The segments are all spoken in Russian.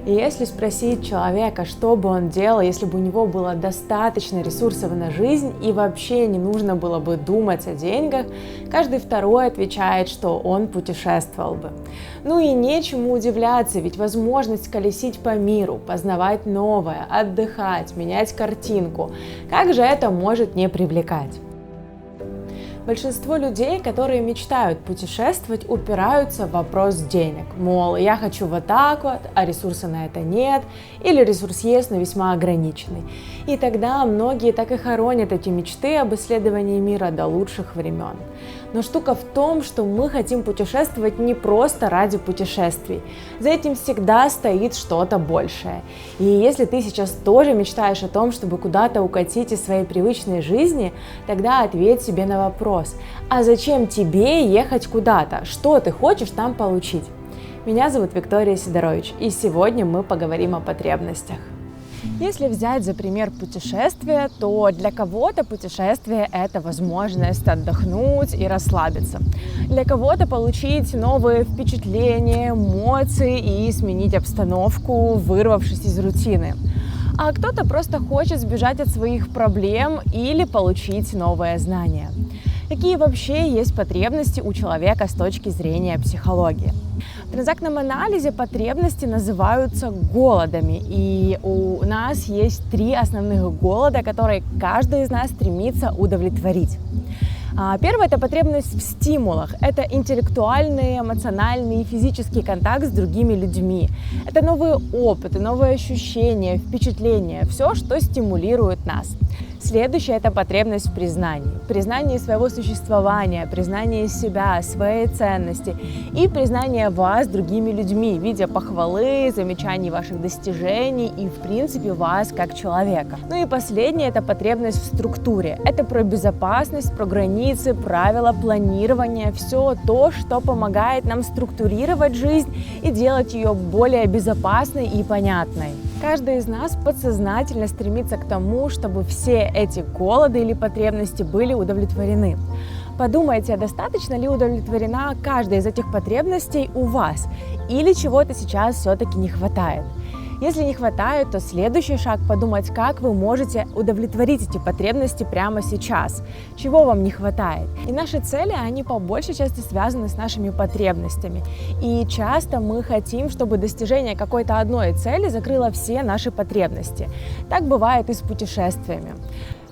И если спросить человека, что бы он делал, если бы у него было достаточно ресурсов на жизнь и вообще не нужно было бы думать о деньгах, каждый второй отвечает, что он путешествовал бы. Ну и нечему удивляться, ведь возможность колесить по миру, познавать новое, отдыхать, менять картинку, как же это может не привлекать? Большинство людей, которые мечтают путешествовать, упираются в вопрос денег. Мол, я хочу вот так вот, а ресурса на это нет, или ресурс есть, но весьма ограниченный. И тогда многие так и хоронят эти мечты об исследовании мира до лучших времен. Но штука в том, что мы хотим путешествовать не просто ради путешествий. За этим всегда стоит что-то большее. И если ты сейчас тоже мечтаешь о том, чтобы куда-то укатить из своей привычной жизни, тогда ответь себе на вопрос: а зачем тебе ехать куда-то? Что ты хочешь там получить? Меня зовут Виктория Сидорович, и сегодня мы поговорим о потребностях. Если взять за пример путешествия, то для кого-то путешествие – это возможность отдохнуть и расслабиться. Для кого-то получить новые впечатления, эмоции и сменить обстановку, вырвавшись из рутины. А кто-то просто хочет сбежать от своих проблем или получить новые знания. Какие вообще есть потребности у человека с точки зрения психологии? В транзактном анализе потребности называются голодами, и у нас есть 3 основных голода, которые каждый из нас стремится удовлетворить. Первое – это потребность в стимулах. Это интеллектуальный, эмоциональный и физический контакт с другими людьми. Это новые опыты, новые ощущения, впечатления, все, что стимулирует нас. Следующее – это потребность в признании. Признание своего существования, признание себя, своей ценности и признание вас другими людьми в виде похвалы, замечаний ваших достижений и, в принципе, вас как человека. Ну и последнее – это потребность в структуре. Это про безопасность, про границы, правила, планирование, все то, что помогает нам структурировать жизнь и делать ее более безопасной и понятной. Каждый из нас подсознательно стремится к тому, чтобы все эти голоды или потребности были удовлетворены. Подумайте, а достаточно ли удовлетворена каждая из этих потребностей у вас? Или чего-то сейчас все-таки не хватает? Если не хватает, то следующий шаг – подумать, как вы можете удовлетворить эти потребности прямо сейчас, чего вам не хватает. И наши цели, они по большей части связаны с нашими потребностями. И часто мы хотим, чтобы достижение какой-то одной цели закрыло все наши потребности. Так бывает и с путешествиями.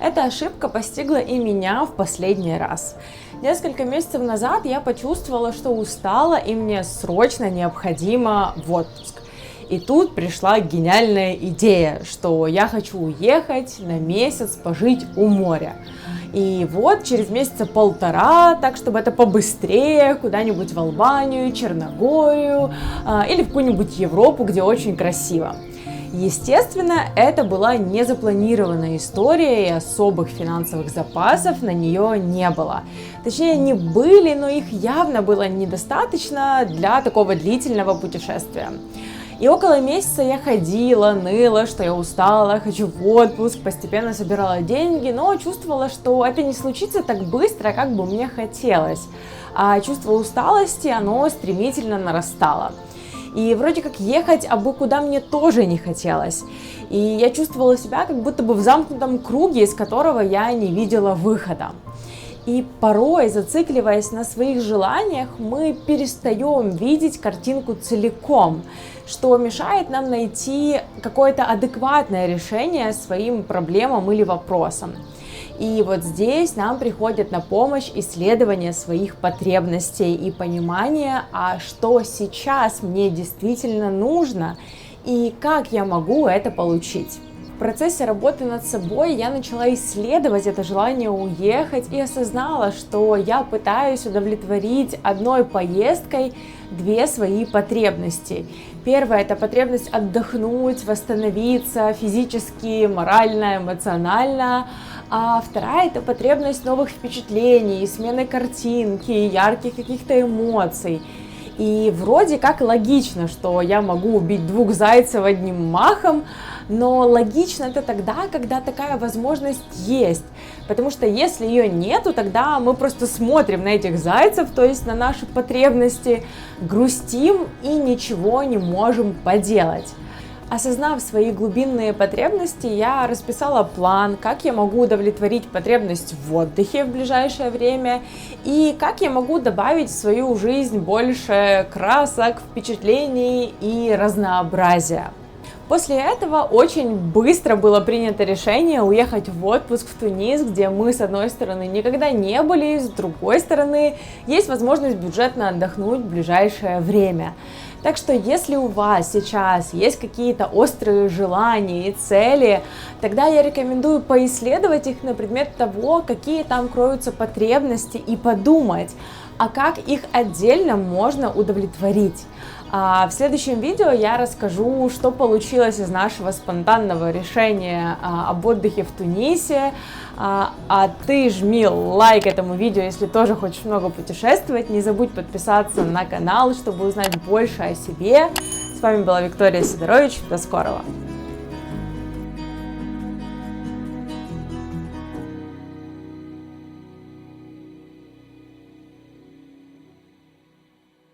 Эта ошибка постигла и меня в последний раз. Несколько месяцев назад я почувствовала, что устала и мне срочно необходимо в отпуск. И тут пришла гениальная идея, что я хочу уехать на месяц пожить у моря. И вот через месяца 1,5, так чтобы это побыстрее, куда-нибудь в Албанию, Черногорию или в какую-нибудь Европу, где очень красиво. Естественно, это была незапланированная история, и особых финансовых запасов на нее не было. Точнее, они были, но их явно было недостаточно для такого длительного путешествия. И около месяца я ходила, ныла, что я устала, хочу в отпуск, постепенно собирала деньги, но чувствовала, что это не случится так быстро, как бы мне хотелось. А чувство усталости, оно стремительно нарастало. И вроде как ехать абы куда мне тоже не хотелось. И я чувствовала себя как будто бы в замкнутом круге, из которого я не видела выхода. И порой, зацикливаясь на своих желаниях, мы перестаем видеть картинку целиком, что мешает нам найти какое-то адекватное решение своим проблемам или вопросам. И вот здесь нам приходит на помощь исследование своих потребностей и понимание, а что сейчас мне действительно нужно и как я могу это получить. В процессе работы над собой я начала исследовать это желание уехать и осознала, что я пытаюсь удовлетворить одной поездкой 2 свои потребности. Первая – это потребность отдохнуть, восстановиться физически, морально, эмоционально. А вторая – это потребность новых впечатлений, смены картинки, ярких каких-то эмоций. И вроде как логично, что я могу убить 2 зайцев одним махом, но логично это тогда, когда такая возможность есть. Потому что если ее нету, тогда мы просто смотрим на этих зайцев, то есть на наши потребности, грустим и ничего не можем поделать. Осознав свои глубинные потребности, я расписала план, как я могу удовлетворить потребность в отдыхе в ближайшее время и как я могу добавить в свою жизнь больше красок, впечатлений и разнообразия. После этого очень быстро было принято решение уехать в отпуск в Тунис, где мы, с одной стороны, никогда не были, с другой стороны, есть возможность бюджетно отдохнуть в ближайшее время. Так что если у вас сейчас есть какие-то острые желания и цели, тогда я рекомендую поисследовать их на предмет того, какие там кроются потребности, и подумать, а как их отдельно можно удовлетворить. В следующем видео я расскажу, что получилось из нашего спонтанного решения об отдыхе в Тунисе. А ты жми лайк этому видео, если тоже хочешь много путешествовать. Не забудь подписаться на канал, чтобы узнать больше о себе. С вами была Виктория Сидорович. До скорого!